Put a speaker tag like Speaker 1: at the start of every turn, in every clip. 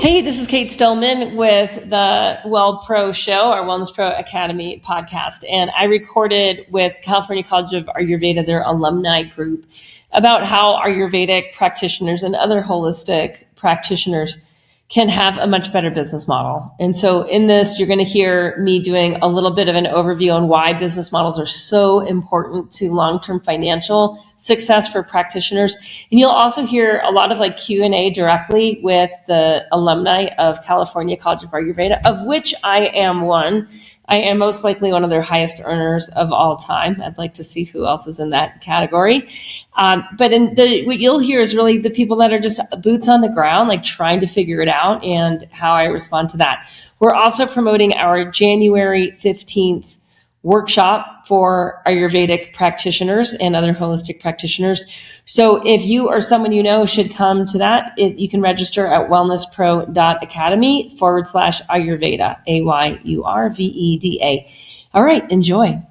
Speaker 1: Hey, this is Kate Stillman with the Well Pro Show, our Wellness Pro Academy podcast. And I recorded with California College of Ayurveda, their alumni group, about how Ayurvedic practitioners and other holistic practitioners can have a much better business model. And so in this, you're going to hear me doing a little bit of an overview on why business models are so important to long-term financial success for practitioners. And you'll also hear a lot of like Q&A directly with the alumni of California College of Ayurveda, of which I am one. I am most likely one of their highest earners of all time. I'd like to see who else is in that category. But what you'll hear is really the people that are just boots on the ground, like trying to figure it out and how I respond to that. We're also promoting our January 15th workshop for Ayurvedic practitioners and other holistic practitioners. So if you or someone you know should come to that, you can register at wellnesspro.academy/Ayurveda, AYURVEDA. All right, enjoy.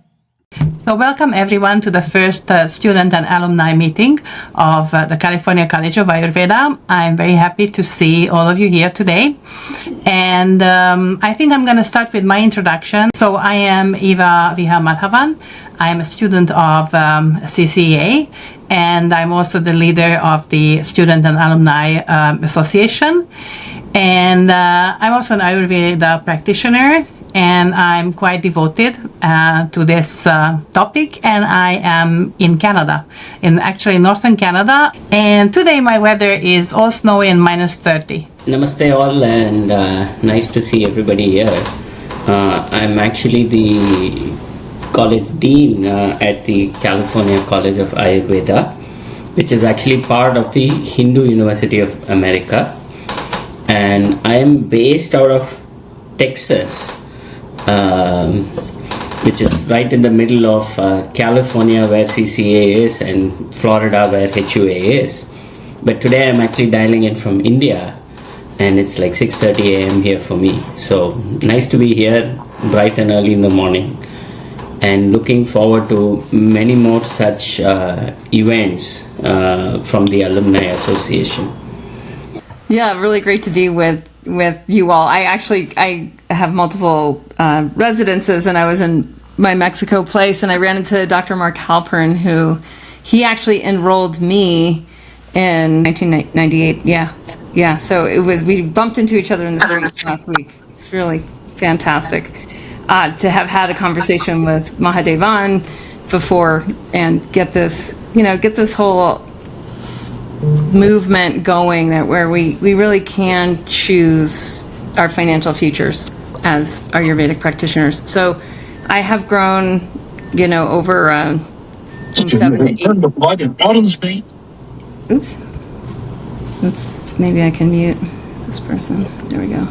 Speaker 2: So welcome everyone to the first student and alumni meeting of the California College of Ayurveda. I'm very happy to see all of you here today. And I think I'm going to start with my introduction. So I am Eva Viha-Madhavan. I'm a student of CCA, and I'm also the leader of the Student and Alumni Association. And I'm also an Ayurveda practitioner, and I'm quite devoted to this topic, and I am in Canada, in actually northern Canada, and today my weather is all snowy and -30.
Speaker 3: Namaste all, and nice to see everybody here. I'm actually the college dean at the California College of Ayurveda, which is actually part of the Hindu University of America, and I am based out of Texas, which is right in the middle of California where CCA is and Florida where HUA is. But today I'm actually dialing in from India, and it's like 6:30 a.m. here for me. So nice to be here bright and early in the morning, and looking forward to many more such events from the Alumni Association.
Speaker 1: Yeah, really great to be with you all. I have multiple residences, and I was in my Mexico place, and I ran into Dr. Mark Halpern, who he actually enrolled me in 1998. Yeah. So we bumped into each other in the streets last week. It's really fantastic to have had a conversation with Mahadevan before and get this whole movement going, that where we really can choose our financial futures as Ayurvedic practitioners. So I have grown, over 7 to 8. Oops. Maybe I can mute this person. There we go.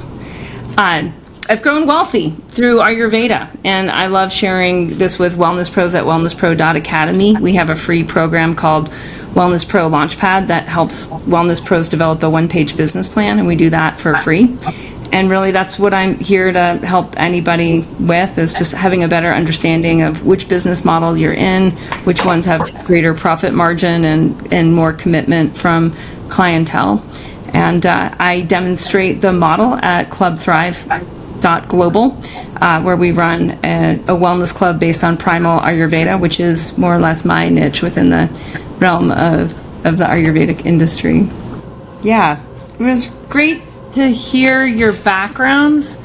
Speaker 1: I've grown wealthy through Ayurveda, and I love sharing this with wellness pros at wellnesspro.academy. We have a free program called Wellness Pro Launchpad that helps wellness pros develop a one-page business plan, and we do that for free. And really, that's what I'm here to help anybody with, is just having a better understanding of which business model you're in, which ones have greater profit margin and more commitment from clientele. And I demonstrate the model at clubthrive.global, where we run a wellness club based on primal Ayurveda, which is more or less my niche within the realm of the Ayurvedic industry. Yeah, it was great to hear your backgrounds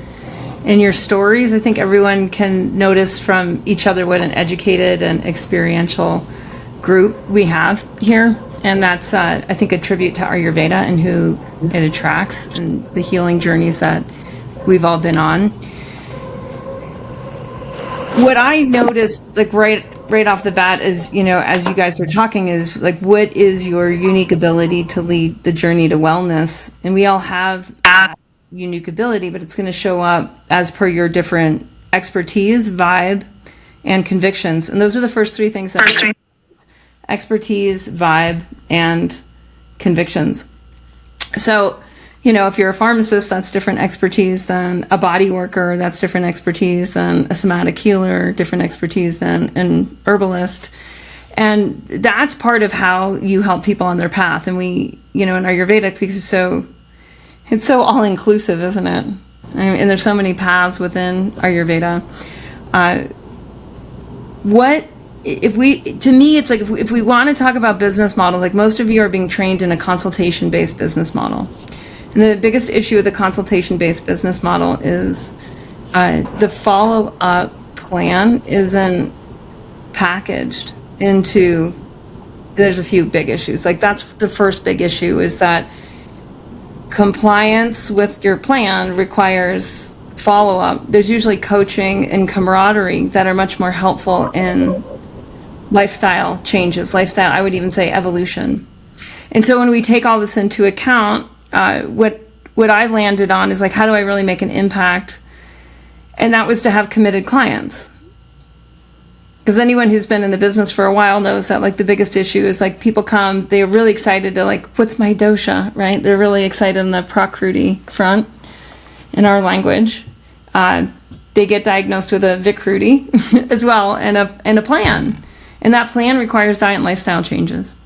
Speaker 1: and your stories. I think everyone can notice from each other what an educated and experiential group we have here. And that's, I think, a tribute to Ayurveda and who it attracts and the healing journeys that we've all been on. What I noticed, like right off the bat, is, as you guys were talking, is like, what is your unique ability to lead the journey to wellness? And we all have that unique ability, but it's going to show up as per your different expertise, vibe, and convictions. And those are the first three things that expertise, vibe, and convictions. So, if you're a pharmacist, that's different expertise than a body worker, that's different expertise than a somatic healer, different expertise than an herbalist. And that's part of how you help people on their path. And we, in Ayurveda, because it's so It's so all-inclusive, isn't it? And there's so many paths within Ayurveda. To me, it's like if we want to talk about business models, like most of you are being trained in a consultation-based business model. And the biggest issue with the consultation-based business model is the follow-up plan isn't packaged into, there's a few big issues. Like that's the first big issue, is that compliance with your plan requires follow-up. There's usually coaching and camaraderie that are much more helpful in lifestyle changes, I would even say evolution. And so when we take all this into account, what I landed on is like, how do I really make an impact? And that was to have committed clients. Because anyone who's been in the business for a while knows that like the biggest issue is like people come, they're really excited to like, what's my dosha, right? They're really excited on the prakruti front in our language. They get diagnosed with a vikruti as well, and a plan. And that plan requires diet and lifestyle changes.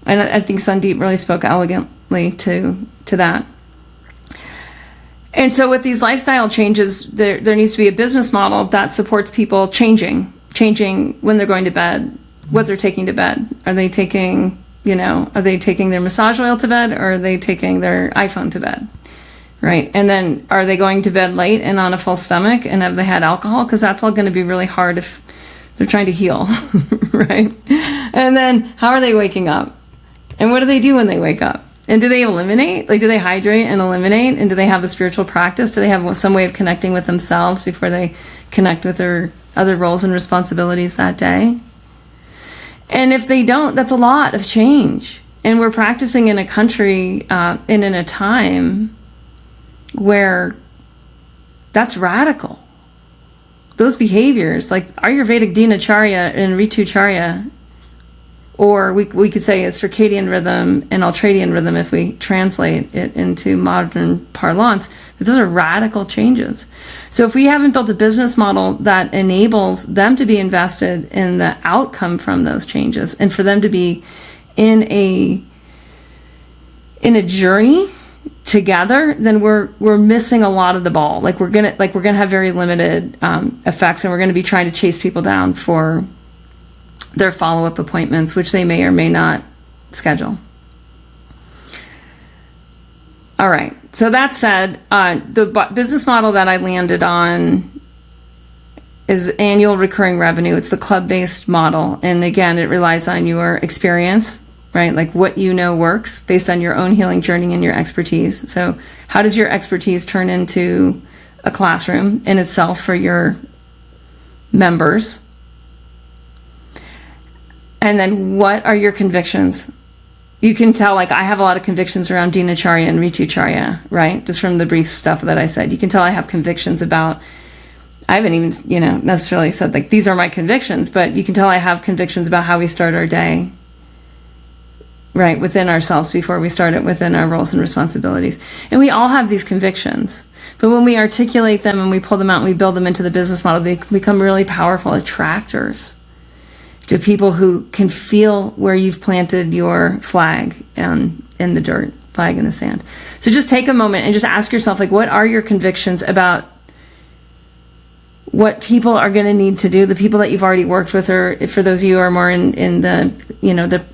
Speaker 1: And I think Sandeep really spoke elegantly to that. And so with these lifestyle changes, there needs to be a business model that supports people changing when they're going to bed, what they're taking to bed. Are they taking their massage oil to bed, or are they taking their iPhone to bed? Right. And then are they going to bed late and on a full stomach, and have they had alcohol? Because that's all going to be really hard if they're trying to heal. Right. And then how are they waking up? And what do they do when they wake up? And do they eliminate? Like, do they hydrate and eliminate? And do they have the spiritual practice? Do they have some way of connecting with themselves before they connect with their other roles and responsibilities that day? And if they don't, that's a lot of change. And we're practicing in a country and in a time where that's radical. Those behaviors, like Ayurvedic Dinacharya and Ritucharya, or we could say a circadian rhythm and ultradian rhythm if we translate it into modern parlance, those are radical changes. So if we haven't built a business model that enables them to be invested in the outcome from those changes, and for them to be in a journey together, then we're missing a lot of the ball. Like we're gonna have very limited effects, and we're gonna be trying to chase people down for their follow-up appointments, which they may or may not schedule. All right. So that said, the business model that I landed on is annual recurring revenue. It's the club-based model. And again, it relies on your experience, right? Like what you know works based on your own healing journey and your expertise. So how does your expertise turn into a classroom in itself for your members? And then what are your convictions? You can tell, like, I have a lot of convictions around Dinacharya and Ritucharya, right? Just from the brief stuff that I said. You can tell I have convictions about, I haven't even, necessarily said, like, these are my convictions, but you can tell I have convictions about how we start our day, right, within ourselves before we start it within our roles and responsibilities. And we all have these convictions. But when we articulate them and we pull them out and we build them into the business model, they become really powerful attractors to people who can feel where you've planted your flag in the dirt, flag in the sand. So just take a moment and just ask yourself, like, what are your convictions about what people are going to need to do, the people that you've already worked with, or for those of you who are more in the, the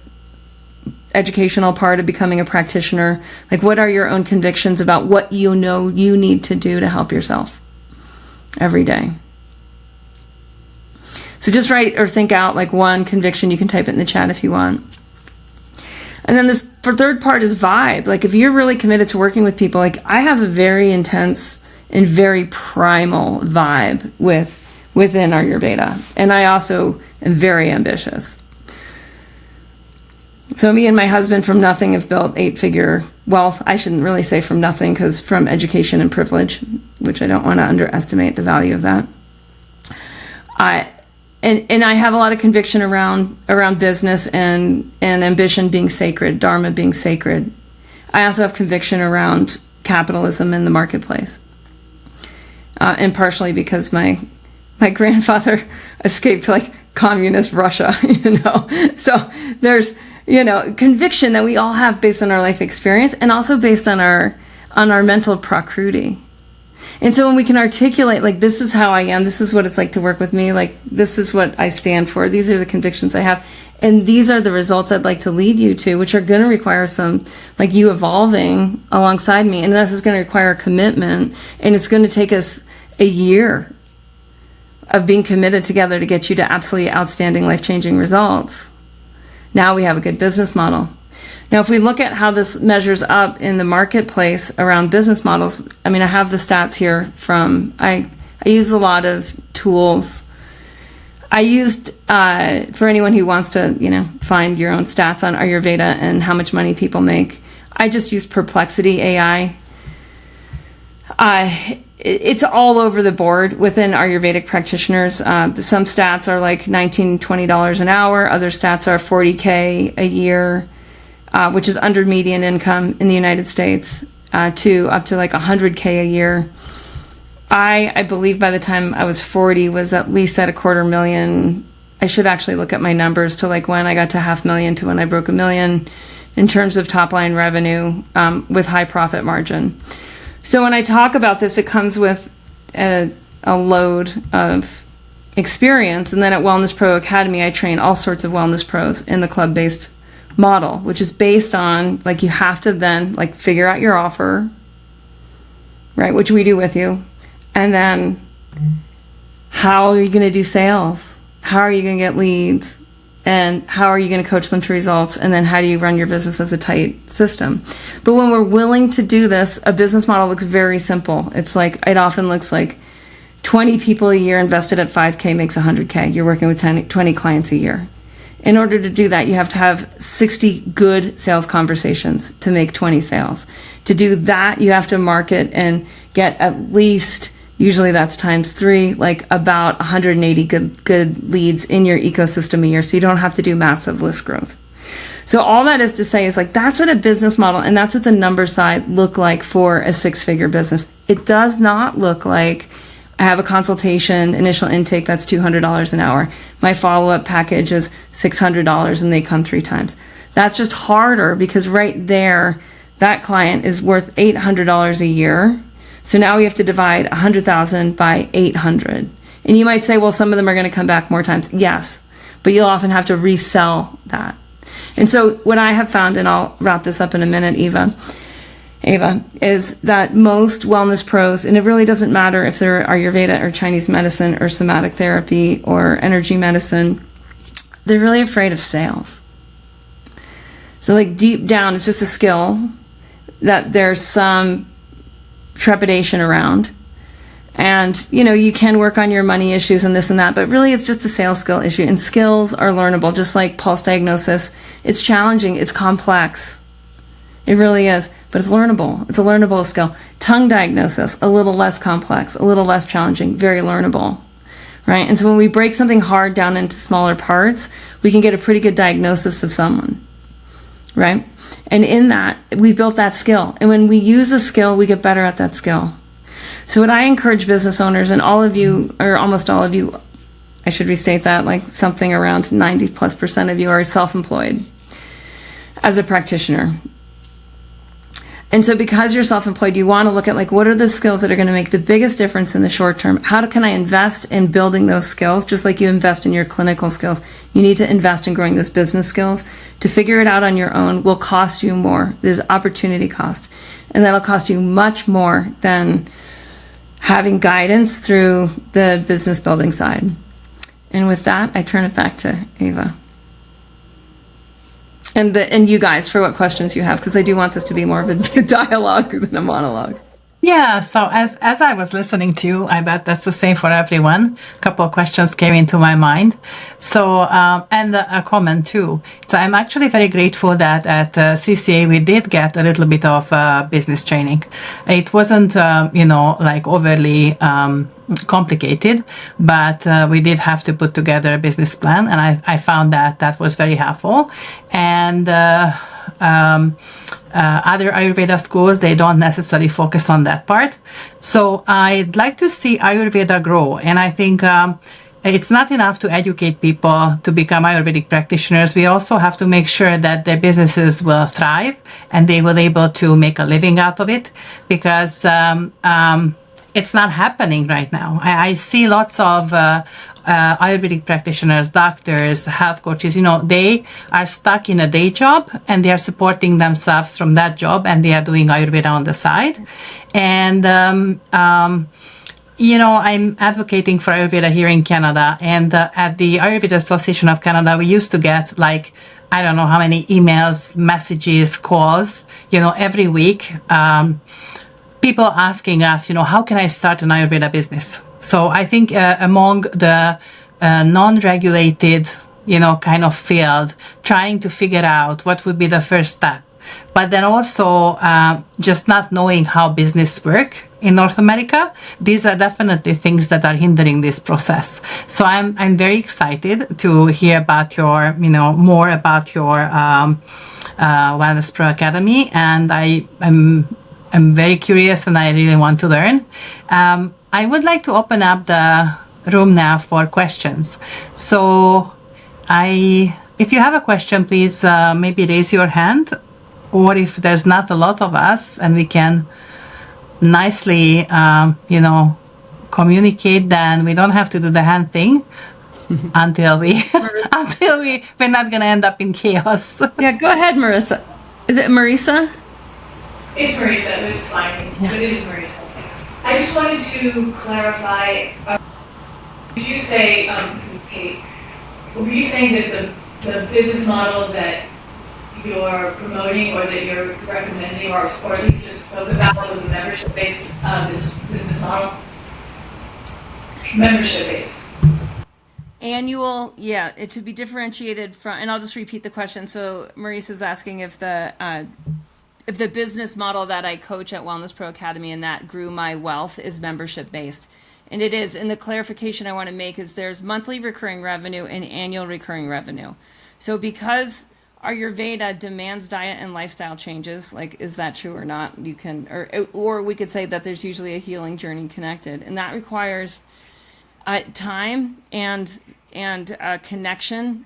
Speaker 1: educational part of becoming a practitioner, like what are your own convictions about what you know you need to do to help yourself every day? So just write or think out like one conviction. You can type it in the chat if you want. And then this for third part is vibe. Like if you're really committed to working with people, like I have a very intense and very primal vibe within Ayurveda. And I also am very ambitious. So me and my husband from nothing have built 8-figure wealth. I shouldn't really say from nothing, because from education and privilege, which I don't want to underestimate the value of that. And I have a lot of conviction around business and ambition being sacred, dharma being sacred. I also have conviction around capitalism in the marketplace. And partially because my grandfather escaped like communist Russia, So conviction that we all have based on our life experience, and also based on our mental prakriti. And so when we can articulate, like, this is how I am, this is what it's like to work with me, like, this is what I stand for, these are the convictions I have, and these are the results I'd like to lead you to, which are going to require some, like, you evolving alongside me. And this is going to require a commitment, and it's going to take us a year of being committed together to get you to absolutely outstanding, life-changing results. Now we have a good business model. Now, if we look at how this measures up in the marketplace around business models, I mean, I have the stats here from, I use a lot of tools. I used, for anyone who wants to, find your own stats on Ayurveda and how much money people make, I just used Perplexity AI. It's all over the board within Ayurvedic practitioners. Some stats are like $19, $20 an hour. Other stats are $40K a year. Which is under median income in the United States, to up to like $100K a year. I believe by the time I was 40 was at least at $250,000. I should actually look at my numbers to like when I got to $500,000 to when I broke $1 million in terms of top line revenue, with high profit margin. So when I talk about this, it comes with a load of experience. And then at Wellness Pro Academy, I train all sorts of wellness pros in the club-based model, which is based on, like, you have to then, like, figure out your offer, right, which we do with you, and then how are you going to do sales, how are you going to get leads, and how are you going to coach them to results, and then how do you run your business as a tight system. But when we're willing to do this, a business model looks very simple. It often looks like 20 people a year invested at 5K makes 100K. You're working with 20 clients a year. In order to do that, you have to have 60 good sales conversations to make 20 sales. To do that, you have to market and get at least, usually that's times 3, like about 180 good leads in your ecosystem a year, so you don't have to do massive list growth. So all that is to say is, like, that's what a business model, and that's what the number side look like for a 6-figure business. It does not look like I have a consultation, initial intake, that's $200 an hour. My follow-up package is $600 and they come 3 times. That's just harder because right there, that client is worth $800 a year. So now we have to divide 100,000 by 800. And you might say, well, some of them are going to come back more times. Yes, but you'll often have to resell that. And so what I have found, and I'll wrap this up in a minute, Ava, is that most wellness pros, and it really doesn't matter if they're Ayurveda or Chinese medicine or somatic therapy or energy medicine, they're really afraid of sales. So, like, deep down, it's just a skill that there's some trepidation around. And, you can work on your money issues and this and that, but really it's just a sales skill issue. And skills are learnable, just like pulse diagnosis. It's challenging, it's complex. It really is, but it's learnable. It's a learnable skill. Tongue diagnosis, a little less complex, a little less challenging, very learnable, right? And so when we break something hard down into smaller parts, we can get a pretty good diagnosis of someone, right? And in that, we've built that skill. And when we use a skill, we get better at that skill. So what I encourage business owners, and all of you, or almost all of you, I should restate that, like something around 90+% of you are self-employed as a practitioner. And so because you're self-employed, you want to look at, like, what are the skills that are going to make the biggest difference in the short term? How can I invest in building those skills? Just like you invest in your clinical skills, you need to invest in growing those business skills. To figure it out on your own will cost you more. There's opportunity cost. And that'll cost you much more than having guidance through the business building side. And with that, I turn it back to Ava. And you guys, for what questions you have, because I do want this to be more of a dialogue than a monologue.
Speaker 2: Yeah, so as I was listening to you, I bet that's the same for everyone. A couple of questions came into my mind. So, and a comment too. So I'm actually very grateful that at CCA we did get a little bit of business training. It wasn't, like overly complicated, but we did have to put together a business plan, and I found that was very helpful. And other Ayurveda schools, they don't necessarily focus on that part. So I'd like to see Ayurveda grow. And I think it's not enough to educate people to become Ayurvedic practitioners. We also have to make sure that their businesses will thrive and they will be able to make a living out of it, because it's not happening right now. I see lots of Ayurvedic practitioners, doctors, health coaches, they are stuck in a day job and they are supporting themselves from that job and they are doing Ayurveda on the side. And I'm advocating for Ayurveda here in Canada, and at the Ayurveda Association of Canada, we used to get I don't know how many emails, messages, calls, every week. People asking us, how can I start an Ayurveda business? So I think among the non-regulated, kind of field, trying to figure out what would be the first step, but then also just not knowing how business work in North America, these are definitely things that are hindering this process. So I'm very excited to hear about your, more about your Wellness Pro Academy, and I'm very curious and I really want to learn. I would like to open up the room now for questions. So if you have a question, please maybe raise your hand, or if there's not a lot of us and we can nicely, communicate, then we don't have to do the hand thing until we're not going to end up in chaos.
Speaker 1: Yeah, go ahead, Marissa. Is it Marisa?
Speaker 4: It's Marisa, but it's fine. But it is Marisa. I just wanted to clarify. Did you say, this is Kate, were you saying that the business model that you're promoting or that you're recommending, or at least just spoke about, was a membership-based business model? Membership-based.
Speaker 1: Annual, yeah, it to be differentiated from, and I'll just repeat the question. So Maurice asking if the business model that I coach at Wellness Pro Academy and that grew my wealth is membership based. And it is. And the clarification I want to make is there's monthly recurring revenue and annual recurring revenue. So because Ayurveda demands diet and lifestyle changes, is that true or not? You can, or we could say that there's usually a healing journey connected, and that requires time and connection.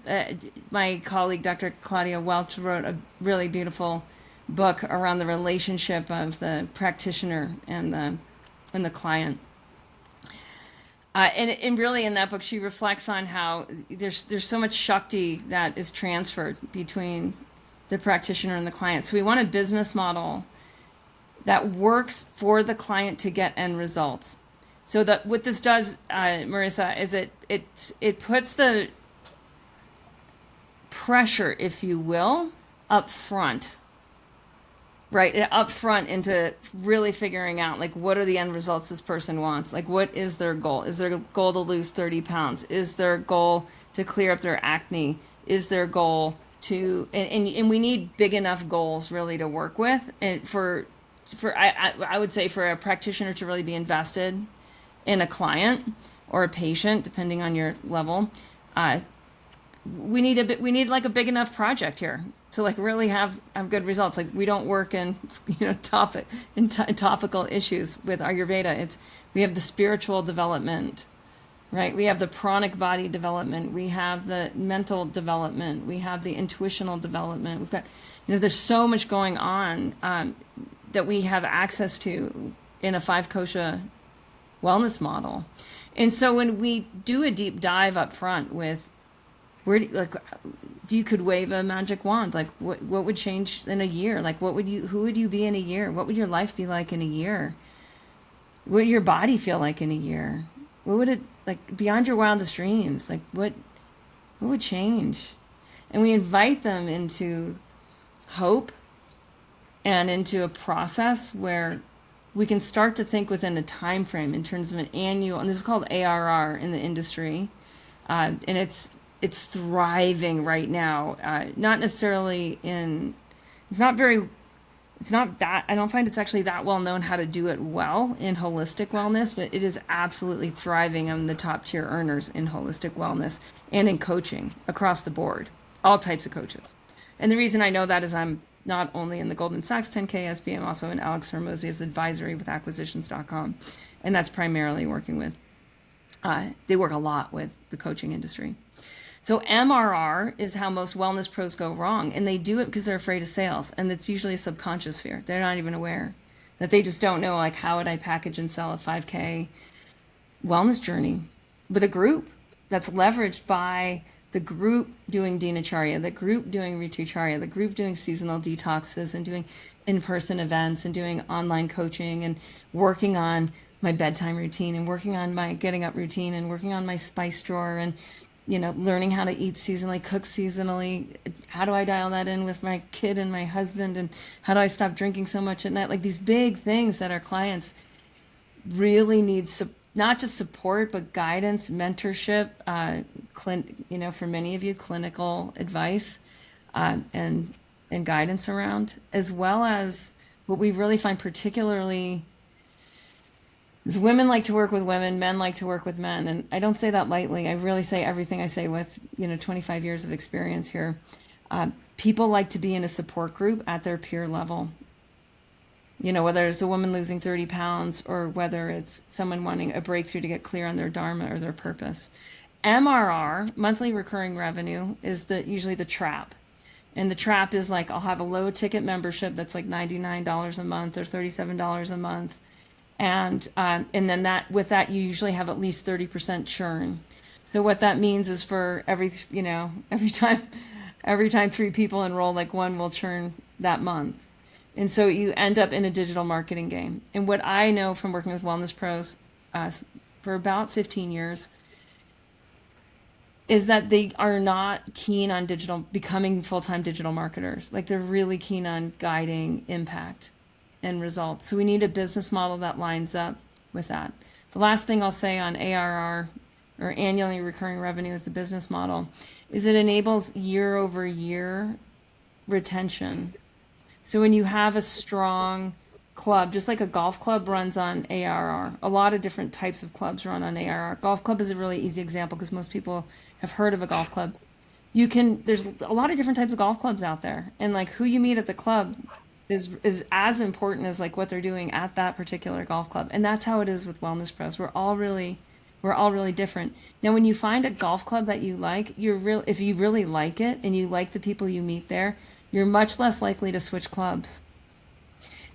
Speaker 1: My colleague, Dr. Claudia Welch, wrote a really beautiful book around the relationship of the practitioner and the client. And really in that book, she reflects on how there's so much Shakti that is transferred between the practitioner and the client. So we want a business model that works for the client to get end results. So that what this does, Marissa, is it puts the pressure, if you will, up front. Right, up front into really figuring out what are the end results this person wants. What is their goal? Is their goal to lose 30 pounds? Is their goal to clear up their acne? Is their goal to and we need big enough goals really to work with, and I would say for a practitioner to really be invested in a client or a patient, depending on your level. We need a big enough project here to really have good results. We don't work in topical issues with Ayurveda. We have the spiritual development, right? We have the pranic body development. We have the mental development. We have the intuitional development. We've got, there's so much going on that we have access to in a 5 kosha wellness model. And so when we do a deep dive up front with if you could wave a magic wand, what would change in a year? Who would you be in a year? What would your life be like in a year? What would your body feel like in a year? What would it, beyond your wildest dreams? What would change? And we invite them into hope and into a process where we can start to think within a time frame in terms of an annual, and this is called ARR in the industry, and it's thriving right now. Not necessarily I don't find it's actually that well known how to do it well in holistic wellness, but it is absolutely thriving on the top tier earners in holistic wellness and in coaching across the board, all types of coaches. And the reason I know that is I'm not only in the Goldman Sachs 10K SB, I'm also in Alex Hermosia's advisory with acquisitions.com. And that's primarily working with They work a lot with the coaching industry. So MRR is how most wellness pros go wrong. And they do it because they're afraid of sales. And it's usually a subconscious fear. They're not even aware that they just don't know, like, how would I package and sell a 5K wellness journey with a group that's leveraged by the group doing dinacharya, the group doing ritucharya, the group doing seasonal detoxes and doing in-person events and doing online coaching and working on my bedtime routine and working on my getting up routine and working on my spice drawer and, you know, learning how to eat seasonally, cook seasonally. How do I dial that in with my kid and my husband? And how do I stop drinking so much at night? Like these big things that our clients really need not just support, but guidance, mentorship, you know, for many of you, clinical advice and guidance around, as well as what we really find particularly is women like to work with women, men like to work with men. And I don't say that lightly. I really say everything I say with, you know, 25 years of experience here. People like to be in a support group at their peer level. You know, whether it's a woman losing 30 pounds or whether it's someone wanting a breakthrough to get clear on their dharma or their purpose. MRR, monthly recurring revenue, is usually the trap. And the trap is like, I'll have a low ticket membership that's like $99 a month or $37 a month. And then with that, you usually have at least 30% churn. So what that means is for every time 3 people enroll, like 1 will churn that month. And so you end up in a digital marketing game. And what I know from working with wellness pros for about 15 years is that they are not keen on becoming full-time digital marketers. Like they're really keen on guiding impact and results. So we need a business model that lines up with that. The last thing I'll say on ARR, or annually recurring revenue, as the business model, is it enables year over year retention. So when you have a strong club, just like a golf club runs on ARR, a lot of different types of clubs run on ARR. Golf club is a really easy example because most people have heard of a golf club. There's a lot of different types of golf clubs out there, and like who you meet at the club is as important as like what they're doing at that particular golf club. And that's how it is with wellness pros. We're all really different. Now, when you find a golf club that you like, if you really like it and you like the people you meet there, you're much less likely to switch clubs.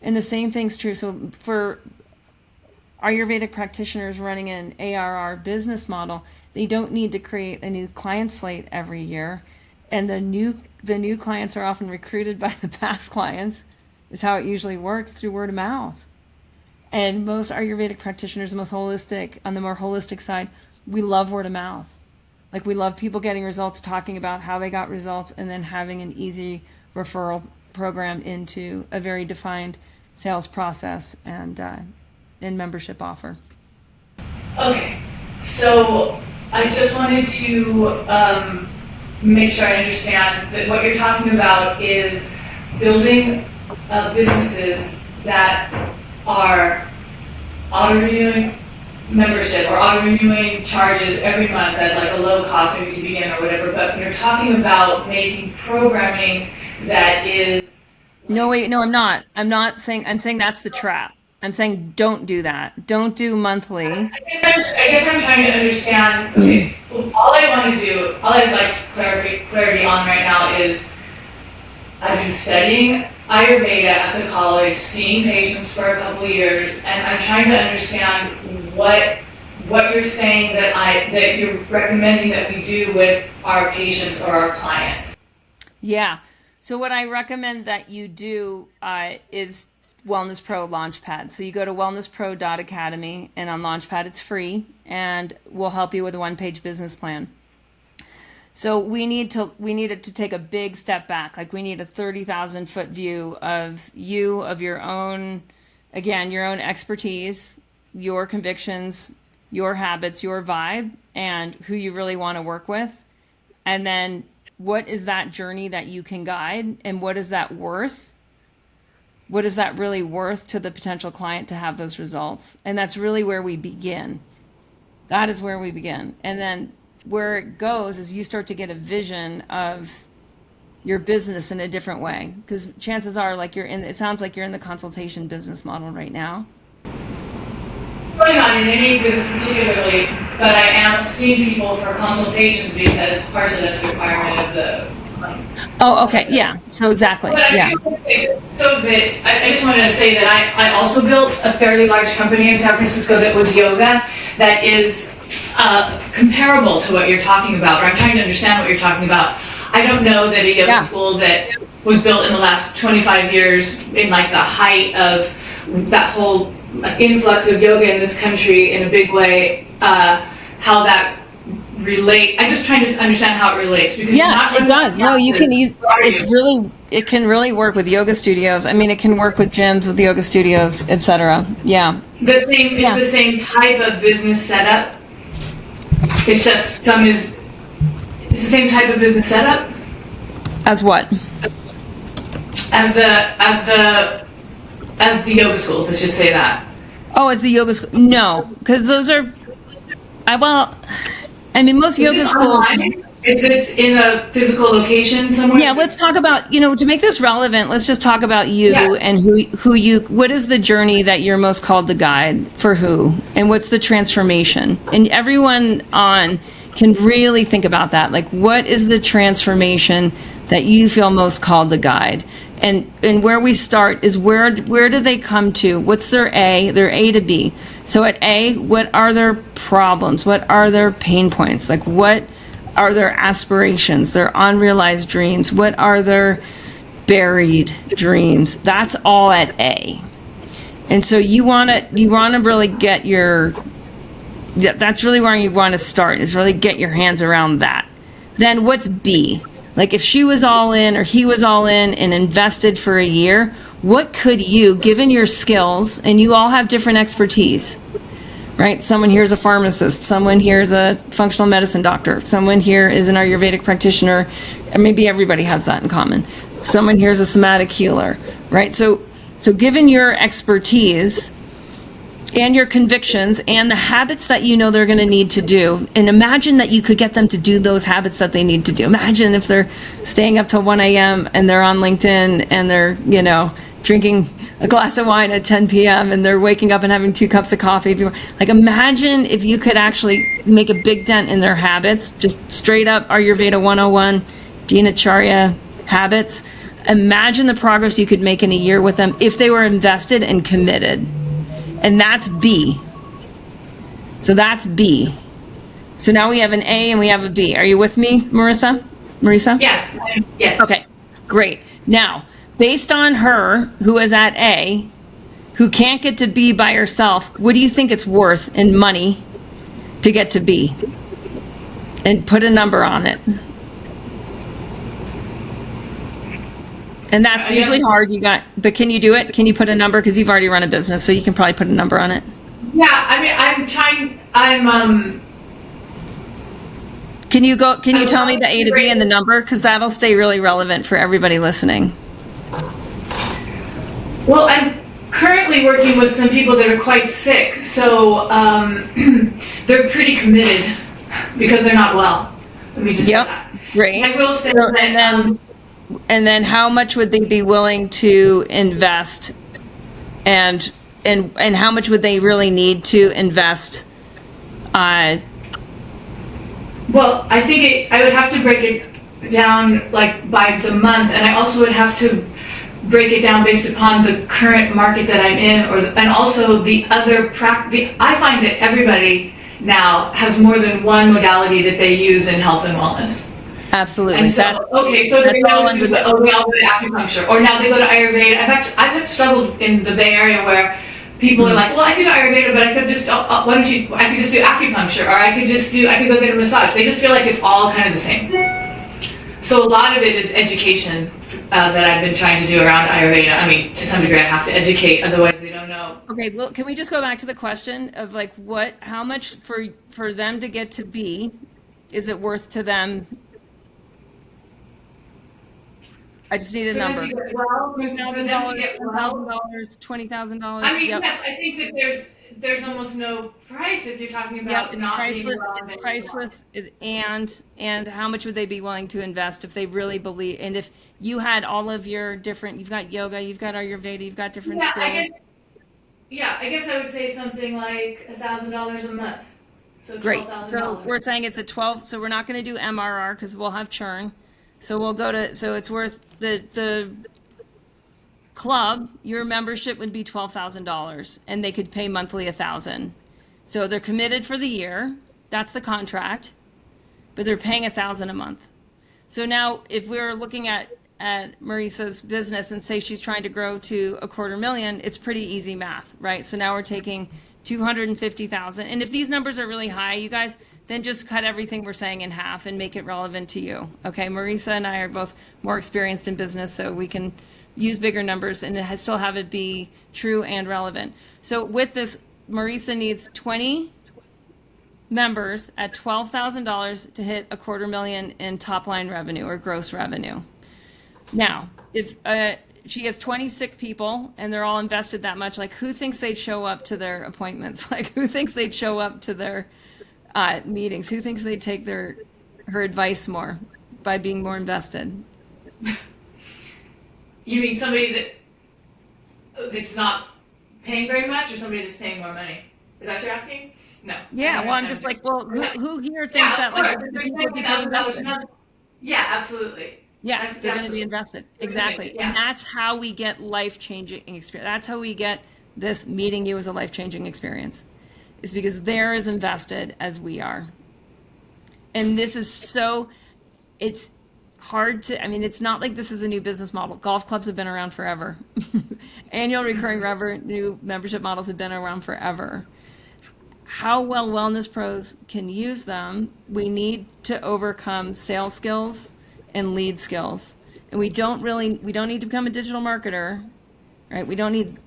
Speaker 1: And the same thing's true. So for Ayurvedic practitioners running an ARR business model, they don't need to create a new client slate every year. And the new clients are often recruited by the past clients, is how it usually works, through word of mouth. And most Ayurvedic practitioners, on the more holistic side, we love word of mouth. Like we love people getting results, talking about how they got results, and then having an easy referral program into a very defined sales process and membership offer.
Speaker 4: Okay, so I just wanted to make sure I understand that what you're talking about is building businesses that are auto-renewing membership or auto-renewing charges every month at like a low cost maybe to begin or whatever, but you're talking about making programming that is...
Speaker 1: No, wait, no, I'm not. I'm saying that's the trap. I'm saying don't do that. Don't do monthly.
Speaker 4: I guess I'm trying to understand, okay, all I'd like clarity on right now is I've been studying Ayurveda at the college, seeing patients for a couple of years, and I'm trying to understand what you're saying that you're recommending that we do with our patients or our clients.
Speaker 1: Yeah. So what I recommend that you do is Wellness Pro Launchpad. So you go to wellnesspro.academy, and on Launchpad it's free, and we'll help you with a one-page business plan. So we needed to take a big step back. Like we need a 30,000 foot view of your own expertise, your convictions, your habits, your vibe, and who you really want to work with. And then what is that journey that you can guide, and what is that worth? What is that really worth to the potential client to have those results? And that's really where we begin. That is where we begin. And then where it goes is you start to get a vision of your business in a different way. Because chances are, like it sounds like you're in the consultation business model right now.
Speaker 4: Going on not in any business particularly, but I am seeing people for consultations because part of that's a requirement of the money.
Speaker 1: Oh, okay. Yeah. So exactly.
Speaker 4: But
Speaker 1: Yeah.
Speaker 4: I just wanted to say that I also built a fairly large company in San Francisco that was yoga that is comparable to what you're talking about, or I'm trying to understand what you're talking about. I don't know that a yoga school that was built in the last 25 years in like the height of that whole influx of yoga in this country in a big way, how that relate. I'm just trying to understand how it relates because
Speaker 1: it does. No, you can. It can really work with yoga studios. I mean, it can work with gyms, with yoga studios, etc. Yeah.
Speaker 4: It's the same type of business setup. It's just it's the same type of business setup.
Speaker 1: As what?
Speaker 4: As the yoga schools. Let's just say that.
Speaker 1: Oh, as the yoga school? No, because those are. Most yoga schools.
Speaker 4: Is this in a physical location somewhere?
Speaker 1: Yeah, let's talk about, to make this relevant, let's just talk about you and what is the journey that you're most called to guide for who, and what's the transformation? And everyone on can really think about that. Like, what is the transformation that you feel most called to guide? And where we start is where do they come to? What's their A? Their A to B. So at A, what are their problems? What are their pain points? Like, what are their aspirations, their unrealized dreams? What are their buried dreams? That's all at A. And so you want to really get that's really where you want to start, is really get your hands around that. Then what's B? Like, if she was all in or he was all in and invested for a year, what could you, given your skills, and you all have different expertise, right? Someone here is a pharmacist, someone here is a functional medicine doctor, someone here is an Ayurvedic practitioner, and maybe everybody has that in common. Someone here is a somatic healer, right? So given your expertise and your convictions and the habits that you know they're going to need to do, and imagine that you could get them to do those habits that they need to do. Imagine if they're staying up till 1 a.m. and they're on LinkedIn and they're, drinking a glass of wine at 10 p.m. and they're waking up and having 2 cups of coffee. Like, imagine if you could actually make a big dent in their habits, just straight up Ayurveda 101, Dinacharya habits. Imagine the progress you could make in a year with them if they were invested and committed. And that's B. So that's B. So now we have an A and we have a B. Are you with me, Marissa?
Speaker 4: Yeah. Yes.
Speaker 1: Okay, great. Now, based on her, who is at A, who can't get to B by herself, what do you think it's worth in money to get to B? And put a number on it. And that's usually hard. But can you do it? Can you put a number? Because you've already run a business, so you can probably put a number on it.
Speaker 4: Yeah, I'm trying.
Speaker 1: Can you tell me the A to B and the number? Because that'll stay really relevant for everybody listening.
Speaker 4: Well, I'm currently working with some people that are quite sick, so they're pretty committed because they're not well. Let me just say that.
Speaker 1: Great.
Speaker 4: I will say that.
Speaker 1: And then how much would they be willing to invest, and how much would they really need to invest?
Speaker 4: Well, I think I would have to break it down like by the month, and I also would have to break it down based upon the current market that I'm in, and also the other I find that everybody now has more than one modality that they use in health and wellness.
Speaker 1: Absolutely.
Speaker 4: And so they all go to acupuncture, or now they go to Ayurveda. In fact, I've struggled in the Bay Area where people are like, well, I could do Ayurveda, but I could just, I could just do acupuncture, or I could go get a massage. They just feel like it's all kind of the same. So a lot of it is education that I've been trying to do around Ayurveda. I mean, to some degree I have to educate, otherwise they don't know.
Speaker 1: Okay, well, can we just go back to the question of like how much for them to get to B is it worth to them? I just need a number. $1,000, $20,000.
Speaker 4: I mean, yes, I think that there's almost no price if you're talking about
Speaker 1: it's priceless. It's priceless, and how much would they be willing to invest if they really believe? And if you had all of your different, you've got yoga, you've got different skills.
Speaker 4: I guess, yeah, I mean, I think that there's almost no price if you're talking about not being well.
Speaker 1: Yep, it's priceless. It's priceless, and how much would they be willing to invest if they really believe? And if you had all of your different, you've got yoga, you've got different skills.
Speaker 4: Yeah, I guess I would say something like $1,000 a month. So
Speaker 1: Great. So
Speaker 4: $12,000.
Speaker 1: we're saying it's a 12, so we're not going to do MRR because we'll have churn. So we'll go to, so it's worth the club, your membership would be $12,000 and they could pay monthly 1,000. So they're committed for the year. That's the contract, but they're paying 1,000 a month. So now if we're looking at Marisa's business and say she's trying to grow to $250,000, it's pretty easy math, right? So now we're taking 250,000. And if these numbers are really high, you guys, then just cut everything we're saying in half and make it relevant to you. Okay, Marisa and I are both more experienced in business, so we can use bigger numbers and still have it be true and relevant. So with this, Marisa needs 20 members at $12,000 to hit $250,000 in top line revenue or gross revenue. Now, if she has 20 sick people and they're all invested that much, like who thinks they'd show up to their appointments? Like who thinks they'd show up to their meetings? Who thinks they'd take her advice more by being more invested?
Speaker 4: You mean somebody that's not paying very much, or somebody that's paying more money? Is that what you're asking? No.
Speaker 1: Yeah, well, I'm just like, well, who here thinks that like
Speaker 4: yeah, absolutely.
Speaker 1: Yeah, they're going to be invested. Exactly. Yeah. And that's how we get life-changing experience. That's how we get this meeting you as a life-changing experience, is because they're as invested as we are. And this is so, it's hard to, I mean, it's not like this is a new business model. Golf clubs have been around forever. Annual recurring revenue membership models have been around forever. How well wellness pros can use them, we need to overcome sales skills and lead skills. And we don't need to become a digital marketer, right? We don't need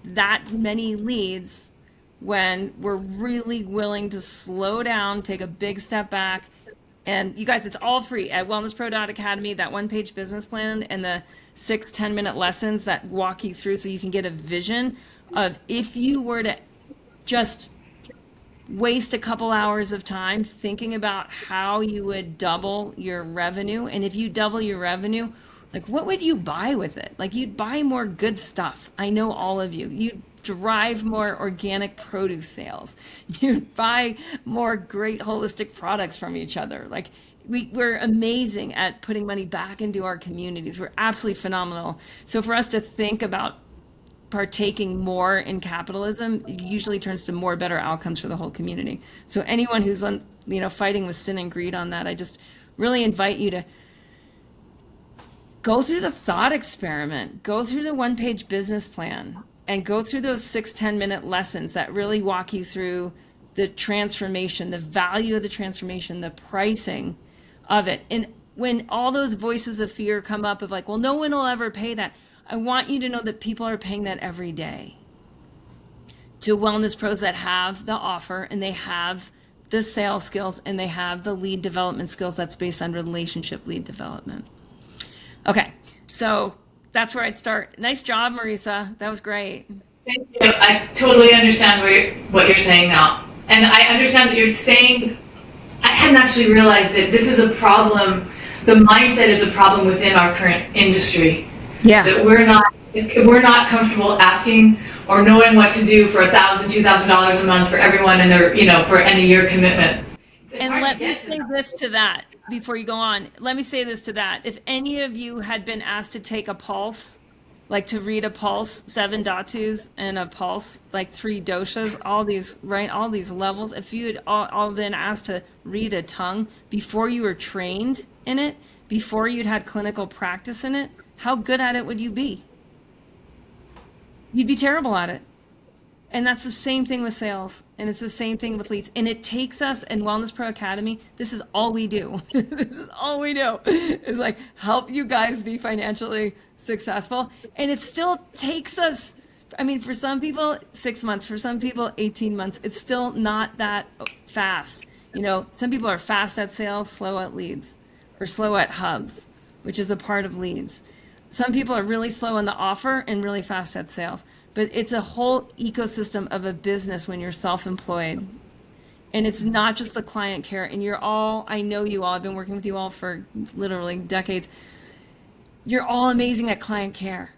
Speaker 1: that many leads when we're really willing to slow down, take a big step back. And you guys, it's all free at wellnesspro.academy, that one-page business plan and the 6-10-minute lessons that walk you through so you can get a vision of if you were to just waste a couple hours of time thinking about how you would double your revenue. And if you double your revenue, like what would you buy with it? Like you'd buy more good stuff. I know all of you. You'd drive more organic produce sales. You'd buy more great holistic products from each other. Like we're amazing at putting money back into our communities. We're absolutely phenomenal. So for us to think about partaking more in capitalism usually turns to more better outcomes for the whole community. So anyone who's fighting with sin and greed on that, I just really invite you to go through the thought experiment, go through the one-page business plan, and go through those 6-10-minute lessons that really walk you through the transformation, the value of the transformation, the pricing of it. And when all those voices of fear come up of like, well, no one will ever pay that, I want you to know that people are paying that every day to wellness pros that have the offer and they have the sales skills and they have the lead development skills that's based on relationship lead development. Okay, so that's where I'd start. Nice job, Marisa. That was great.
Speaker 4: Thank you. I totally understand what you're saying now. And I understand that you're saying, I hadn't actually realized that this is a problem. The mindset is a problem within our current industry.
Speaker 1: Yeah.
Speaker 4: That we're not comfortable asking or knowing what to do for $1,000, $2,000 a month for everyone and their, for any year commitment.
Speaker 1: And let me say this to that before you go on. Let me say this to that. If any of you had been asked to take a pulse, like to read a pulse, 7 dhatus and a pulse, like 3 doshas, all these levels, if you had all been asked to read a tongue before you were trained in it, before you'd had clinical practice in it, how good at it would you be? You'd be terrible at it. And that's the same thing with sales. And it's the same thing with leads. And it takes us in Wellness Pro Academy, this is all we do. This is all we do. It's like help you guys be financially successful. And it still takes us, for some people, 6 months. For some people, 18 months. It's still not that fast. Some people are fast at sales, slow at leads, or slow at hubs, which is a part of leads. Some people are really slow in the offer and really fast at sales. But it's a whole ecosystem of a business when you're self-employed. And it's not just the client care. And I know you all, I've been working with you all for literally decades. You're all amazing at client care.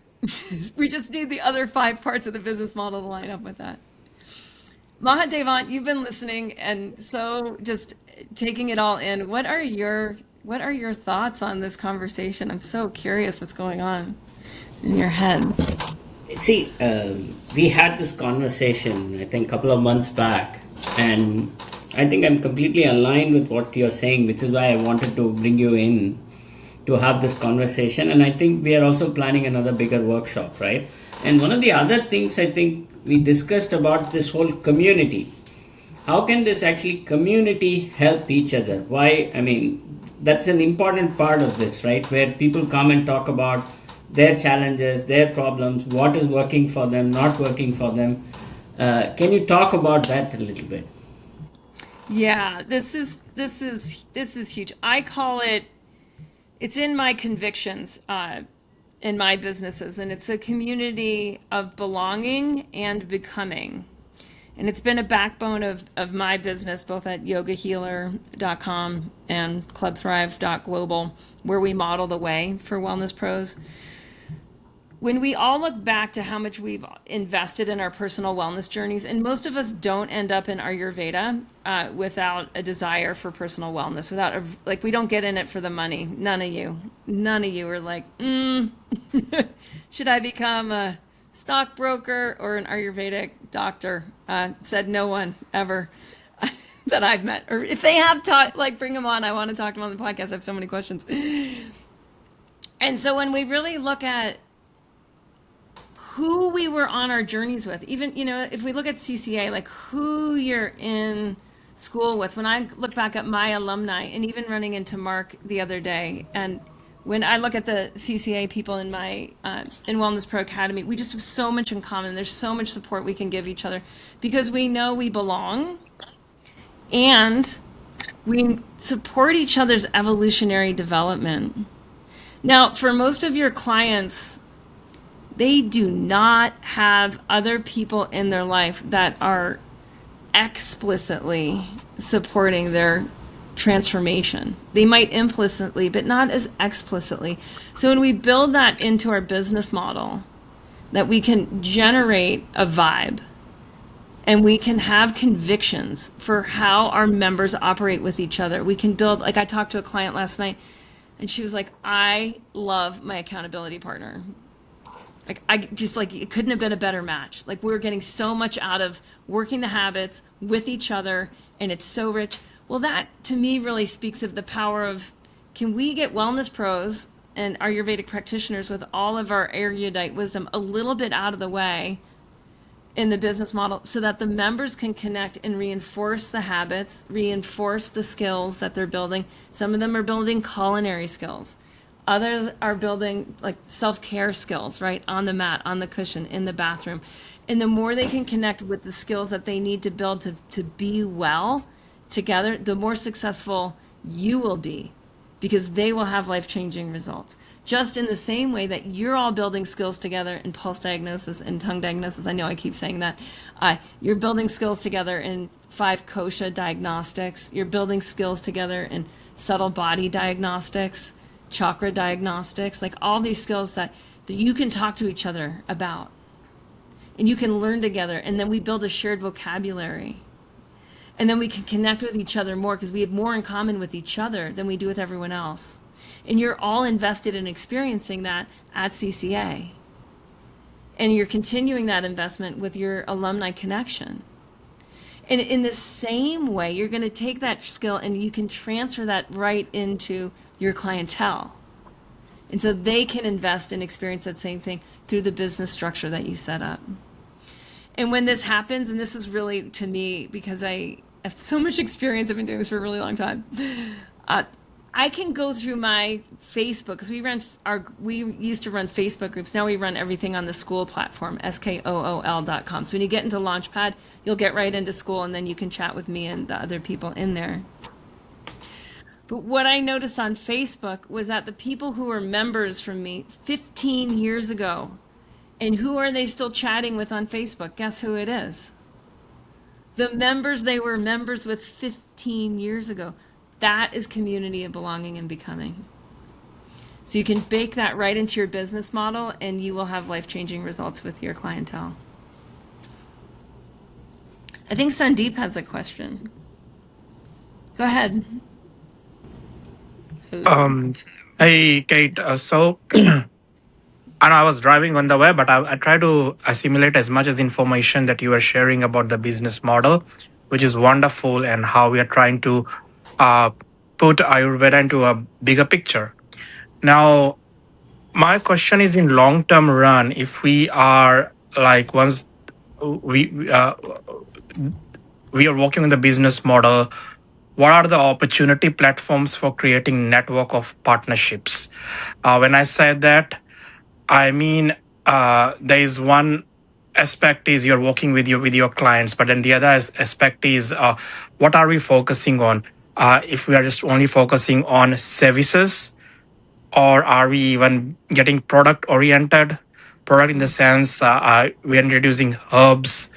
Speaker 1: We just need the other 5 parts of the business model to line up with that. Mahadevant, you've been listening and so just taking it all in. What are your thoughts on this conversation? I'm so curious what's going on in your head.
Speaker 3: See, we had this conversation, I think, a couple of months back, and I think I'm completely aligned with what you're saying, which is why I wanted to bring you in to have this conversation. And I think we are also planning another bigger workshop, right? And one of the other things I think we discussed about this whole community. How can this actually community help each other? Why? I mean, that's an important part of this, right? Where people come and talk about their challenges, their problems, what is working for them, not working for them. Can you talk about that a little bit?
Speaker 1: Yeah, this is huge. I call it, it's in my convictions in my businesses, and it's a community of belonging and becoming. And it's been a backbone of my business, both at yogahealer.com and clubthrive.global, where we model the way for wellness pros. When we all look back to how much we've invested in our personal wellness journeys, and most of us don't end up in Ayurveda without a desire for personal wellness, we don't get in it for the money. None of you are like, should I become a stockbroker or an Ayurvedic doctor? Said no one ever that I've met. Or if they have taught, bring them on. I want to talk to them on the podcast. I have so many questions. And so when we really look at who we were on our journeys with, even, if we look at CCA, who you're in school with, when I look back at my alumni, and even running into Mark the other day, and when I look at the CCA people in my in Wellness Pro Academy, we just have so much in common. There's so much support we can give each other because we know we belong, and we support each other's evolutionary development. Now, for most of your clients, they do not have other people in their life that are explicitly supporting their transformation. They might implicitly, but not as explicitly. So when we build that into our business model, that we can generate a vibe and we can have convictions for how our members operate with each other. We can build, I talked to a client last night and she was like, I love my accountability partner. It couldn't have been a better match. We were getting so much out of working the habits with each other, and it's so rich. Well, that to me really speaks of the power of, can we get wellness pros and Ayurvedic practitioners with all of our erudite wisdom a little bit out of the way in the business model so that the members can connect and reinforce the habits, reinforce the skills that they're building. Some of them are building culinary skills. Others are building self-care skills, right? On the mat, on the cushion, in the bathroom. And the more they can connect with the skills that they need to build to be well together, the more successful you will be, because they will have life-changing results. Just in the same way that you're all building skills together in pulse diagnosis and tongue diagnosis. I know I keep saying that. You're building skills together in 5 kosha diagnostics. You're building skills together in subtle body diagnostics, chakra diagnostics, all these skills that you can talk to each other about and you can learn together. And then we build a shared vocabulary, and then we can connect with each other more because we have more in common with each other than we do with everyone else. And you're all invested in experiencing that at CCA, and you're continuing that investment with your alumni connection. And in the same way, you're going to take that skill and you can transfer that right into your clientele. And so they can invest and experience that same thing through the business structure that you set up. And when this happens, and this is really, to me, because I have so much experience, I've been doing this for a really long time, I can go through my Facebook, because we used to run Facebook groups. Now we run everything on the school platform, skool.com. So when you get into Launchpad, you'll get right into school, and then you can chat with me and the other people in there. But what I noticed on Facebook was that the people who were members from me 15 years ago, and who are they still chatting with on Facebook? Guess who it is? The members they were members with 15 years ago. That is community of belonging and becoming. So you can bake that right into your business model, and you will have life-changing results with your clientele. I think Sandeep has a question. Go ahead.
Speaker 5: Um, Hey, Kate. And I was driving on the way, but I try to assimilate as much as information that you were sharing about the business model, which is wonderful, and how we are trying to uh, put Ayurveda into a bigger picture. Now, my question is, in long term run, if we are like once we uh, we are working on the business model, what are the opportunity platforms for creating network of partnerships? When I say that, I mean there is one aspect is you're working with your clients, but then the other aspect is what are we focusing on? If we are just only focusing on services, or are we even getting product oriented? Product in the sense we are introducing herbs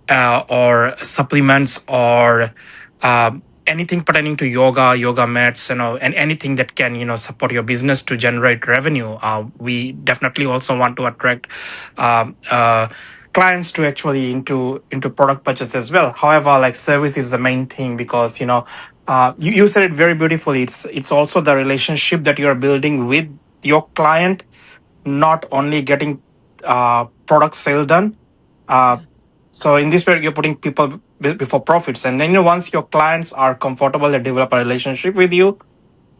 Speaker 5: or supplements, or anything pertaining to yoga mats, and anything that can support your business to generate revenue. We definitely also want to attract um, uh, clients to actually into product purchase as well. However, like service is the main thing, because you said it very beautifully. It's also the relationship that you are building with your client, not only getting product sale done. Uh, so in this way, you're putting people before profits, and then once your clients are comfortable, they develop a relationship with you.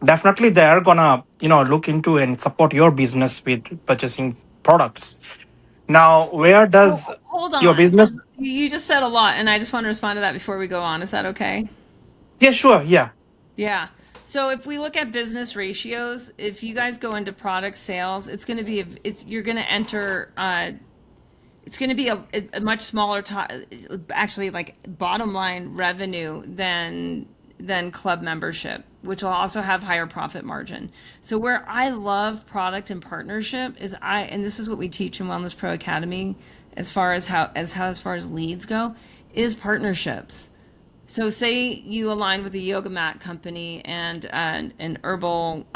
Speaker 5: Definitely, they are gonna look into and support your business with purchasing products. Now, where does
Speaker 1: Hold
Speaker 5: your
Speaker 1: on.
Speaker 5: business?
Speaker 1: You just said a lot, and I just want to respond to that before we go on. Is that okay?
Speaker 5: Yeah, sure. Yeah.
Speaker 1: Yeah. So if we look at business ratios, if you guys go into product sales, it's going to be you're going to enter it's going to be a much smaller actually like bottom line revenue than club membership, which will also have higher profit margin. So where I love product and partnership is and this is what we teach in Wellness Pro Academy as far as leads go, is partnerships. So say you align with a yoga mat company and an herbal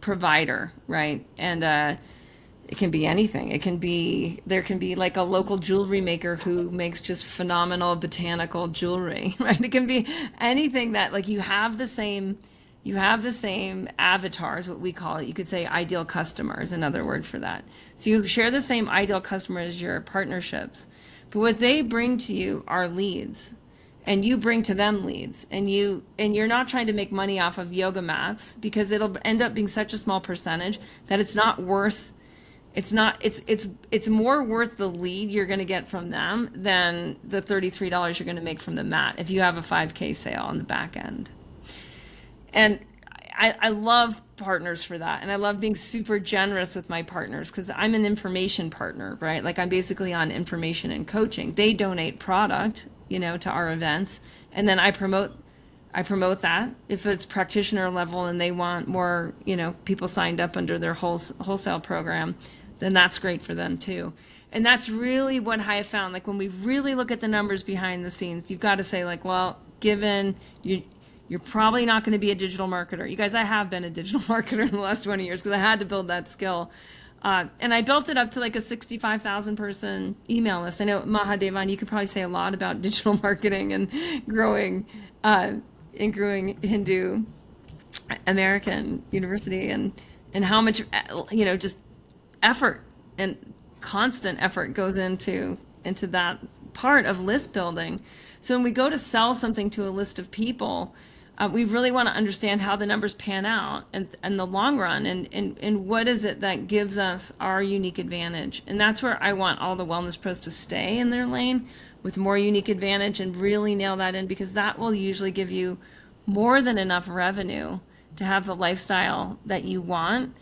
Speaker 1: provider, right? And it can be anything. There can be like a local jewelry maker who makes just phenomenal botanical jewelry, right? It can be anything that like you have the same avatars, what we call it. You could say ideal customer is another word for that. So you share the same ideal customer as your partnerships. But what they bring to you are leads, and you bring to them leads, and you're not trying to make money off of yoga mats, because it'll end up being such a small percentage that it's more worth the lead you're going to get from them than the $33 you're going to make from the mat if you have a 5K sale on the back end. And I love partners for that. And I love being super generous with my partners, because I'm an information partner, right? Like I'm basically on information and coaching. They donate product, to our events. And then I promote that. If it's practitioner level and they want more, people signed up under their wholesale program, then that's great for them too. And that's really what I have found. Like when we really look at the numbers behind the scenes, you've got to say like, well, given you're probably not going to be a digital marketer. You guys, I have been a digital marketer in the last 20 years because I had to build that skill. And I built it up to like a 65,000 person email list. I know, Mahadevan, you could probably say a lot about digital marketing and growing Hindu American University, and how much, just effort and constant effort goes into that part of list building. So when we go to sell something to a list of people, we really want to understand how the numbers pan out and the long run, and what is it that gives us our unique advantage. And that's where I want all the wellness pros to stay in their lane with more unique advantage and really nail that in, because that will usually give you more than enough revenue to have the lifestyle that you want,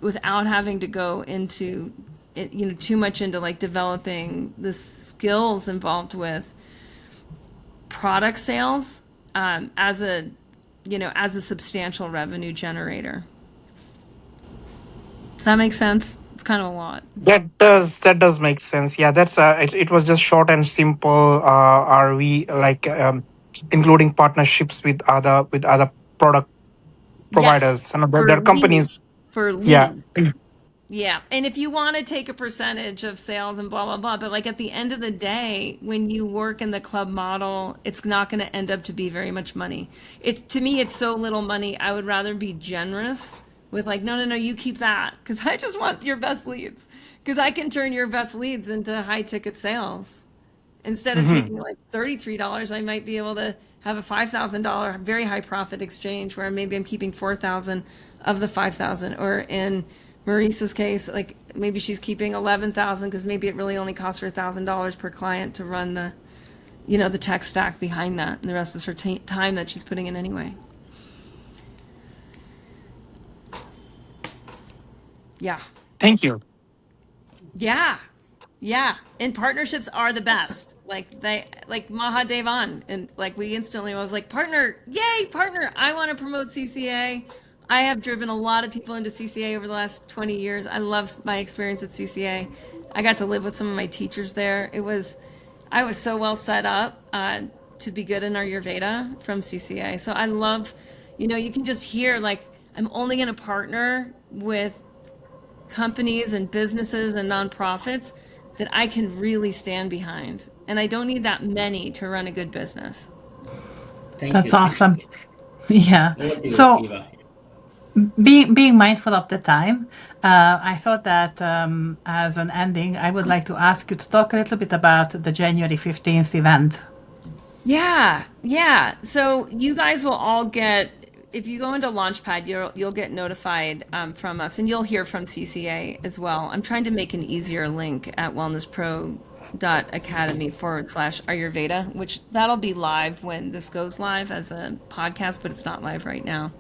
Speaker 1: without having to go into it, too much into like developing the skills involved with product sales, as a substantial revenue generator. Does that make sense? It's kind of a lot.
Speaker 5: That does make sense. Yeah, that's it was just short and simple. Are we like including partnerships with other product
Speaker 1: Yes,
Speaker 5: providers? And there
Speaker 1: for
Speaker 5: are companies.
Speaker 1: leads. for
Speaker 5: Yeah.
Speaker 1: leads. Yeah. And if you want to take a percentage of sales and blah, blah, blah, but like at the end of the day, when you work in the club model, it's not going to end up to be very much money. It's to me, it's so little money. I would rather be generous with like, no, no, no, you keep that because I just want your best leads because I can turn your best leads into high ticket sales. Instead of
Speaker 5: Hmm.
Speaker 1: taking like $33, I might be able to have a $5,000 very high profit exchange where maybe I'm keeping 4,000 of the 5,000. Or in Maurice's case, like maybe she's keeping 11,000 because maybe it really only costs her $1,000 per client to run the, the tech stack behind that. And the rest is her time that she's putting in anyway. Yeah.
Speaker 5: Thank you.
Speaker 1: Yeah. Yeah, and partnerships are the best. Like Mahadevan, and like we instantly was like, partner, yay, partner! I want to promote CCA. I have driven a lot of people into CCA over the last 20 years. I love my experience at CCA. I got to live with some of my teachers there. I was so well set up to be good in Ayurveda from CCA. So I love, you can just hear like I'm only going to partner with companies and businesses and nonprofits that I can really stand behind. And I don't need that many to run a good business.
Speaker 3: Thank
Speaker 2: That's
Speaker 3: you. Thank
Speaker 2: awesome.
Speaker 3: you.
Speaker 2: Yeah.
Speaker 3: Over to you,
Speaker 2: So
Speaker 3: Eva.
Speaker 2: being mindful of the time, I thought that as an ending, I would like to ask you to talk a little bit about the January 15th event.
Speaker 1: Yeah, yeah. So you guys will all get, if you go into Launchpad, you'll get notified from us, and you'll hear from CCA as well. I'm trying to make an easier link at wellnesspro.academy/Ayurveda, which that'll be live when this goes live as a podcast, but it's not live right now.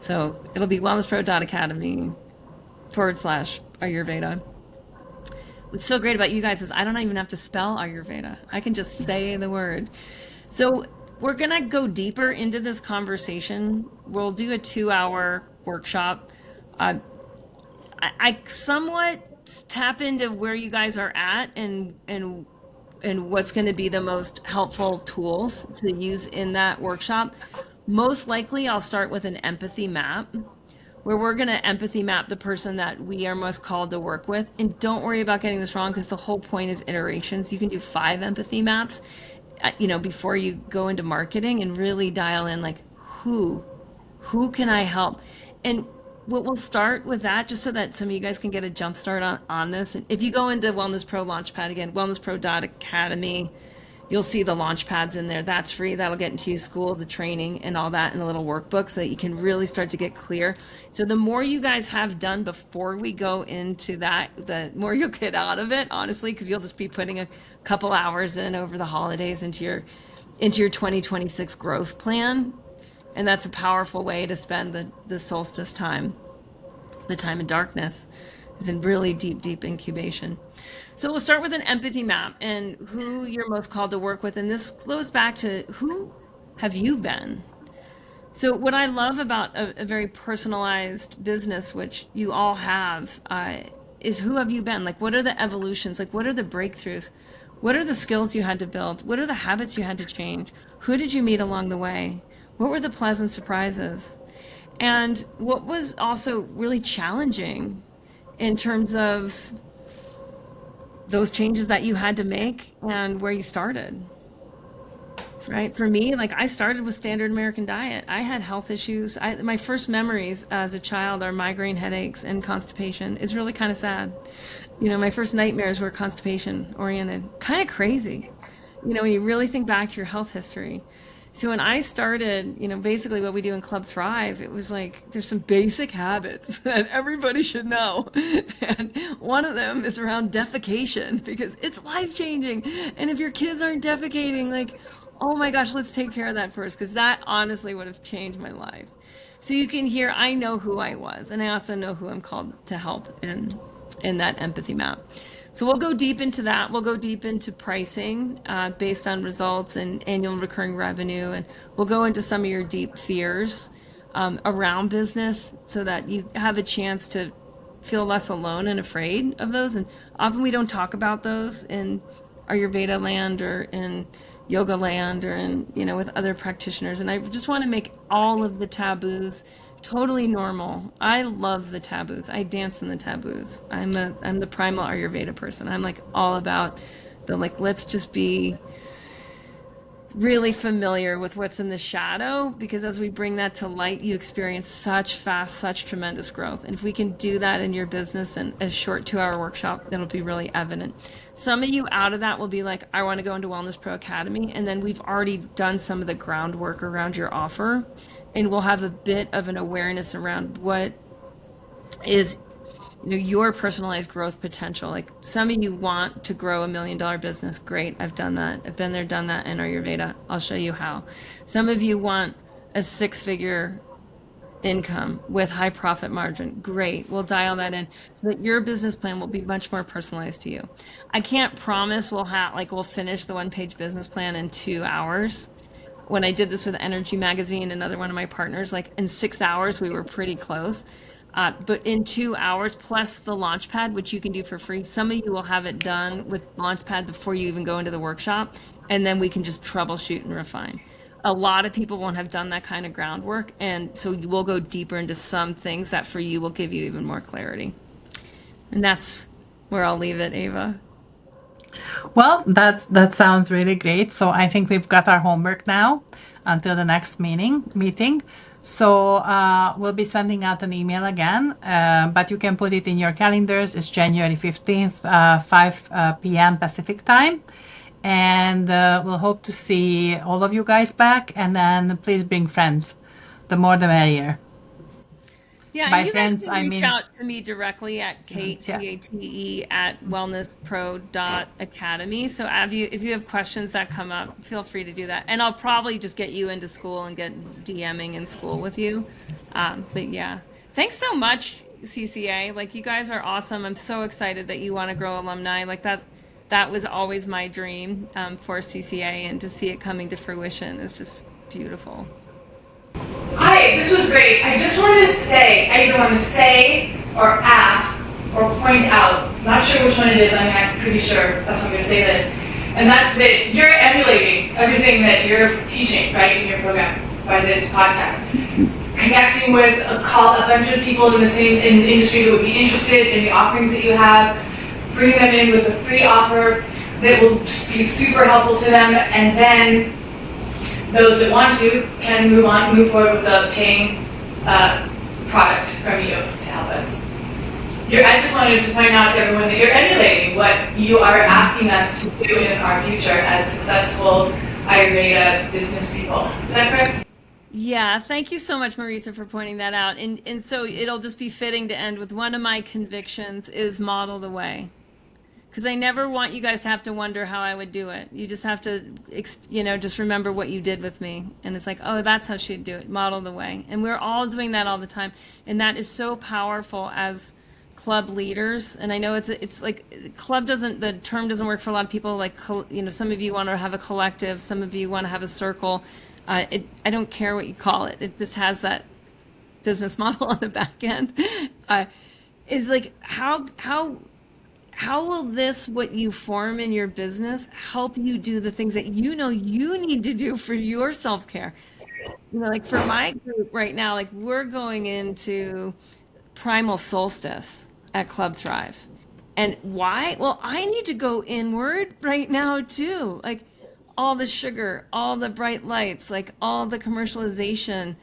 Speaker 1: So it'll be wellnesspro.academy/Ayurveda. What's so great about you guys is I don't even have to spell Ayurveda. I can just say the word. So we're going to go deeper into this conversation. We'll do a 2-hour workshop. I somewhat tap into where you guys are at and what's going to be the most helpful tools to use in that workshop. Most likely, I'll start with an empathy map where we're going to empathy map the person that we are most called to work with. And don't worry about getting this wrong because the whole point is iterations. You can do 5 empathy maps, before you go into marketing and really dial in like who can I help? And what we'll start with that just so that some of you guys can get a jump start on this. And if you go into Wellness Pro Launchpad again, wellnesspro.academy, you'll see the launch pads in there. That's free. That'll get into your school, the training and all that in a little workbook so that you can really start to get clear. So the more you guys have done before we go into that, the more you'll get out of it, honestly, because you'll just be putting a couple hours in over the holidays into your 2026 growth plan. And that's a powerful way to spend the solstice time, the time of darkness, is in really deep incubation. So we'll start with an empathy map and who you're most called to work with. And this goes back to who have you been? So what I love about a very personalized business, which you all have, is who have you been? Like, what are the evolutions? Like, what are the breakthroughs? What are the skills you had to build? What are the habits you had to change? Who did you meet along the way? What were the pleasant surprises? And what was also really challenging in terms of those changes that you had to make and where you started? Right. For me, like I started with standard American diet. I had health issues. My first memories as a child are migraine headaches and constipation. It's really kind of sad. My first nightmares were constipation oriented. Kind of crazy, when you really think back to your health history. So when I started, basically what we do in Club Thrive, it was like there's some basic habits that everybody should know. And one of them is around defecation because it's life changing. And if your kids aren't defecating, like, oh my gosh, let's take care of that first because that honestly would have changed my life. So you can hear, I know who I was, and I also know who I'm called to help in that empathy map. So we'll go deep into that. We'll go deep into pricing based on results and annual recurring revenue. And we'll go into some of your deep fears around business so that you have a chance to feel less alone and afraid of those. And often we don't talk about those in Ayurveda land or in yoga land or in, with other practitioners. And I just want to make all of the taboos totally normal. I love the taboos. I dance in the taboos. I'm the primal Ayurveda person. I'm like all about the like let's just be really familiar with what's in the shadow, because as we bring that to light, you experience such tremendous growth. And if we can do that in your business in a short 2-hour workshop, that'll be really evident. Some of you out of that will be like, I want to go into Wellness Pro Academy. And then we've already done some of the groundwork around your offer. And we'll have a bit of an awareness around what is your personalized growth potential. Like some of you want to grow $1 million business. Great. I've done that. I've been there, done that in Ayurveda. I'll show you how. Some of you want a 6-figure income with high profit margin. Great. We'll dial that in so that your business plan will be much more personalized to you. I can't promise we'll finish the 1-page business plan in 2 hours. When I did this with Energy Magazine, another one of my partners, like in 6 hours, we were pretty close. But in 2 hours, plus the Launchpad, which you can do for free, some of you will have it done with Launchpad before you even go into the workshop, and then we can just troubleshoot and refine. A lot of people won't have done that kind of groundwork, and so we'll go deeper into some things that for you will give you even more clarity. And that's where I'll leave it, Ava.
Speaker 2: Well, that sounds really great. So I think we've got our homework now until the next meeting. So we'll be sending out an email again, but you can put it in your calendars. It's January 15th, 5 p.m. Pacific time. And we'll hope to see all of you guys back. And then please bring friends. The more the merrier.
Speaker 1: Yeah,
Speaker 2: By
Speaker 1: and you guys
Speaker 2: friends,
Speaker 1: can
Speaker 2: I
Speaker 1: reach
Speaker 2: mean
Speaker 1: out to me directly at Kate,
Speaker 2: yeah.
Speaker 1: CATE, at wellnesspro.academy. So if you have questions that come up, feel free to do that. And I'll probably just get you into school and get DMing in school with you. But yeah, thanks so much, CCA. Like, you guys are awesome. I'm so excited that you want to grow alumni. Like that was always my dream for CCA, and to see it coming to fruition is just beautiful.
Speaker 4: Hi, this was great. I just wanted to say, I either want to say or ask or point out, not sure which one it is, I'm pretty sure that's when I'm going to say this, and that's that you're emulating everything that you're teaching, right, in your program by this podcast. Connecting with a bunch of people in the same industry who would be interested in the offerings that you have, bringing them in with a free offer that will be super helpful to them, and then those that want to can move forward with a paying product from you to help us. I just wanted to point out to everyone that you're emulating what you are asking us to do in our future as successful Ayurveda business people. Is that correct?
Speaker 1: Yeah, thank you so much, Marisa, for pointing that out. And so it'll just be fitting to end with one of my convictions is model the way. Because I never want you guys to have to wonder how I would do it. You just have to, just remember what you did with me. And it's like, oh, that's how she'd do it. Model the way. And we're all doing that all the time. And that is so powerful as club leaders. And I know it's like the term doesn't work for a lot of people. Like, some of you want to have a collective. Some of you want to have a circle. I don't care what you call it. It just has that business model on the back end. Is like, how will what you form in your business help you do the things that you need to do for your self-care? Like for my group right now, like we're going into primal solstice at Club Thrive. And why? Well, I need to go inward right now too. Like all the sugar, all the bright lights, like all the commercialization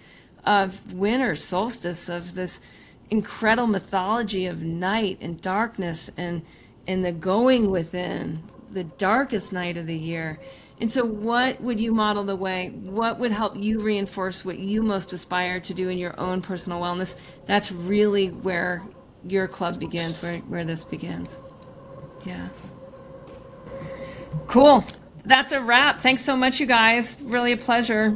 Speaker 1: of winter solstice, of this incredible mythology of night and darkness and the going within, the darkest night of the year. And so what would you model the way? What would help you reinforce what you most aspire to do in your own personal wellness? That's really where your club begins, where this begins. Yeah. Cool. That's a wrap. Thanks so much, you guys. Really a pleasure.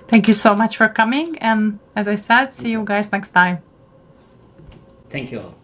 Speaker 2: Thank you so much for coming. And as I said, see you guys next time.
Speaker 3: Thank you all.